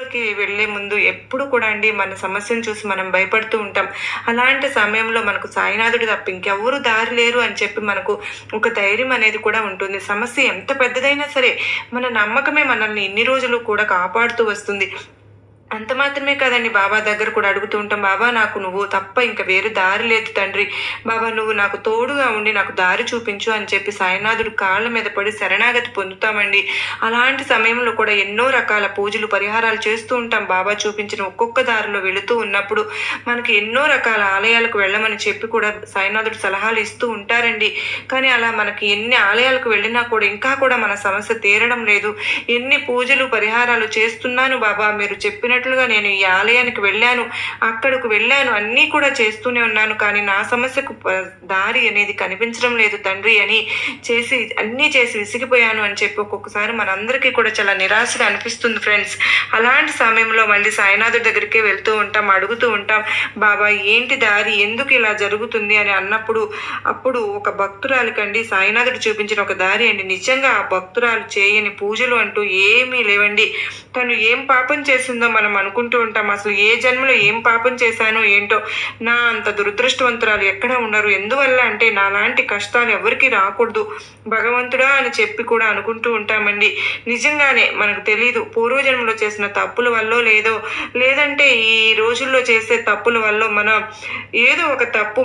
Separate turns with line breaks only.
పూజలోకి వెళ్ళే ముందు ఎప్పుడు కూడా అండి మన సమస్యను చూసి మనం భయపడుతూ ఉంటాం. అలాంటి సమయంలో మనకు సాయినాథుడు తప్ప ఇంకెవ్వరు దారి లేరు అని చెప్పి మనకు ఒక ధైర్యం అనేది కూడా ఉంటుంది. సమస్య ఎంత పెద్దదైనా సరే మన నమ్మకమే మనల్ని ఇన్ని రోజులు కూడా కాపాడుతూ వస్తుంది. అంత మాత్రమే కాదండి, బాబా దగ్గర కూడా అడుగుతూ ఉంటాం. బాబా నాకు నువ్వు తప్ప ఇంక వేరే దారి లేదు తండ్రి. బాబా నువ్వు నాకు తోడుగా ఉండి నాకు దారి చూపించు అని చెప్పి సాయినాథుడు కాళ్ళ మీద పడి శరణాగతి పొందుతామండి. అలాంటి సమయంలో కూడా ఎన్నో రకాల పూజలు పరిహారాలు చేస్తూ ఉంటాం. బాబా చూపించిన ఒక్కొక్క దారిలో వెళుతూ ఉన్నప్పుడు మనకి ఎన్నో రకాల ఆలయాలకు వెళ్ళమని చెప్పి కూడా సాయినాథుడు సలహాలు ఇస్తూ ఉంటారండి. కానీ అలా మనకి ఎన్ని ఆలయాలకు వెళ్ళినా కూడా ఇంకా కూడా మన సమస్య తీరడం లేదు. ఎన్ని పూజలు పరిహారాలు చేస్తున్నాను బాబా, మీరు చెప్పినట్లుగా నేను ఈ ఆలయానికి వెళ్ళాను, అక్కడకు వెళ్ళాను, అన్నీ కూడా చేస్తూనే ఉన్నాను, కానీ నా సమస్యకు దారి అనేది కనిపించడం లేదు తండ్రి అని అన్నీ చేసి విసిగిపోయాను అని చెప్పి ఒక్కొక్కసారి మనందరికీ కూడా చాలా నిరాశగా అనిపిస్తుంది ఫ్రెండ్స్. అలాంటి సమయంలో మళ్ళీ సాయినాథుడి దగ్గరికే వెళ్తూ ఉంటాం, అడుగుతూ ఉంటాం, బాబా ఏంటి దారి, ఎందుకు ఇలా జరుగుతుంది అని అన్నప్పుడు అప్పుడు ఒక భక్తురాలికండి సాయినాథుడు చూపించిన ఒక దారి అండి. నిజంగా ఆ భక్తురాలు చేయని పూజలు అంటూ ఏమీ లేవండి. తను ఏం పాపం చేసిందో మనం అనుకుంటూ ఉంటాం. అసలు ఏ జన్మలో ఏం పాపం చేశానో ఏంటో, నా అంత దురదృష్టవంతురాలు ఎక్కడ ఉన్నారు, ఎందువల్ల అంటే నాలాంటి కష్టాలు ఎవరికి రాకూడదు భగవంతుడా అని చెప్పి కూడా అనుకుంటూ ఉంటామండి. నిజంగానే మనకు తెలీదు పూర్వజన్మలో చేసిన తప్పుల వల్ల లేదంటే ఈ రోజుల్లో చేసే తప్పుల వల్ల మనం ఏదో ఒక తప్పు